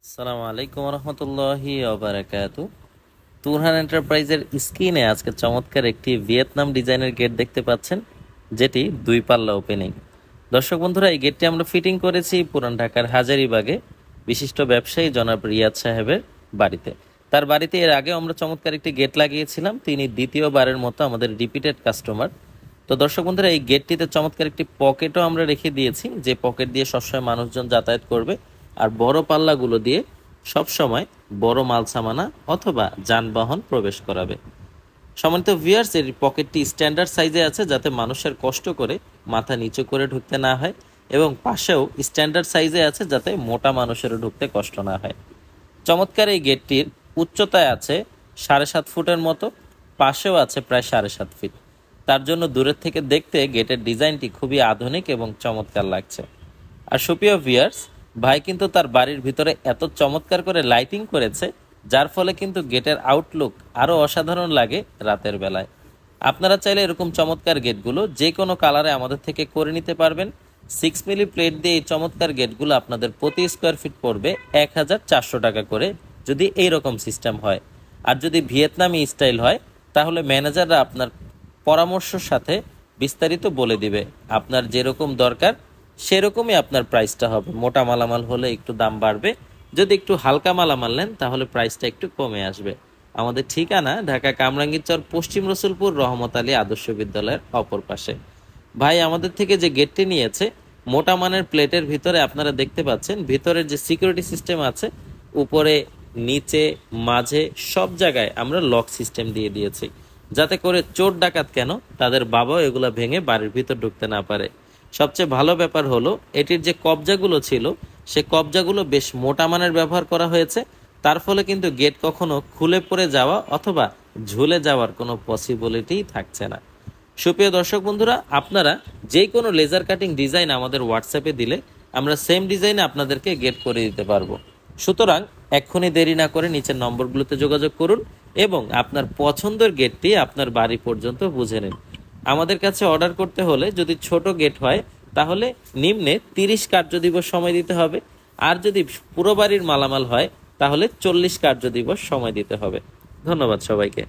আসসালামু আলাইকুম রহমতুল্লাহি ওবারাকাতু। তুরহান এন্টারপ্রাইজের স্ক্রিনে আজকে চমৎকার একটি ভিয়েতনাম ডিজাইনের গেট দেখতে পাচ্ছেন, যেটি দুই পাল্লা ওপেনিং। দর্শক বন্ধুরা, এই গেটটি আমরা ফিটিং করেছি পুরান ঢাকার হাজারীবাগে বিশিষ্ট ব্যবসায়ী জনাব রিয়াদ সাহেবের বাড়িতে। তার বাড়িতে এর আগে আমরা চমৎকার একটি গেট লাগিয়েছিলাম, তিনি দ্বিতীয়বারের মতো আমাদের রিপিটেড কাস্টমার। তো দর্শক বন্ধুরা, এই গেটটিতে চমৎকার একটি পকেটও আমরা রেখে দিয়েছি, যে পকেট দিয়ে সবসময় মানুষজন যাতায়াত করবে, আর বড় পাল্লাগুলো দিয়ে সবসময় বড় মাল সামানা অথবা যানবাহন প্রবেশ করাবে। সম্মানিত ভিউয়ার্স, এর পকেটটি স্ট্যান্ডার্ড সাইজে আছে, যাতে মানুষের কষ্ট করে মাথা নিচু করে ঢুকতে না হয়, এবং পাশেও স্ট্যান্ডার্ড সাইজে আছে, যাতে মোটা মানুষেরও ঢুকতে কষ্ট না হয়। চমৎকার এই গেটটির উচ্চতায় আছে 7.5 ফুটের মতো, পাশেও আছে প্রায় 7.5 ফিট। তার জন্য দূরের থেকে দেখতে গেটের ডিজাইনটি খুবই আধুনিক এবং চমৎকার লাগছে। আর সুপ্রিয় ভিউয়ার্স, ভাই কিন্তু তার বাড়ির ভিতরে এত চমৎকার করে লাইটিং করেছে, যার ফলে কিন্তু গেটের আউটলুক আরও অসাধারণ লাগে রাতের বেলায়। আপনারা চাইলে এরকম চমৎকার গেটগুলো যে কোনো কালারে আমাদের থেকে করে নিতে পারবেন। 6 মিলি প্লেট দিয়ে এই চমৎকার গেটগুলো আপনাদের প্রতি স্কোয়ার ফিট পড়বে 1400 টাকা করে, যদি এইরকম সিস্টেম হয়। আর যদি ভিয়েতনামি স্টাইল হয়, তাহলে ম্যানেজাররা আপনার পরামর্শের সাথে বিস্তারিত বলে দিবে। আপনার যেরকম দরকার সেরকমই আপনার প্রাইসটা হবে। মোটা মালামাল হলে একটু দাম বাড়বে, যদি একটু হালকা মালামাল নেন তাহলে প্রাইসটা একটু কমে আসবে। আমাদের ঠিকানা ঢাকা কামরাঙ্গীরচর, পশ্চিম রসুলপুর, রহমত আলী আদর্শ বিদ্যালয়ের অপর পাশে। ভাই আমাদের থেকে যে গেটটি নিয়েছে, মোটা মানের প্লেটের ভিতরে আপনারা দেখতে পাচ্ছেন ভিতরের যে সিকিউরিটি সিস্টেম আছে, উপরে নিচে মাঝে সব জায়গায় আমরা লক সিস্টেম দিয়ে দিয়েছি, যাতে করে চোর ডাকাত কেন, তাদের বাবাও এগুলা ভেঙে বাড়ির ভিতর ঢুকতে না পারে। সবচেয়ে ভালো ব্যাপার হলো, এটির যে কবজাগুলো ছিল, সে কবজাগুলো বেশ মোটা মানের ব্যবহার করা হয়েছে। তার ফলে কিন্তু গেট কখনো খুলে পড়ে যাওয়া অথবা ঝুলে যাওয়ার কোনো পসিবিলিটি থাকছে না। সুপ্রিয় দর্শক বন্ধুরা, আপনারা যে কোনো লেজার কাটিং ডিজাইন আমাদের হোয়াটসঅ্যাপে দিলে আমরা সেম ডিজাইনে আপনাদেরকে গেট করে দিতে পারবো। সুতরাং এক্ষুনি দেরি না করে নিচের নম্বরগুলোতে যোগাযোগ করুন এবং আপনার পছন্দের গেটটি আপনার বাড়ি পর্যন্ত বুঝে নিন। আমাদের কাছে অর্ডার করতে হলে যদি ছোট গেট হয়, তাহলে নিম্নে 30 কার্য দিবস সময় দিতে হবে, আর যদি পুরো বাড়ির মালামাল হয় তাহলে 40 কার্য দিবস সময় দিতে হবে। ধন্যবাদ সবাইকে।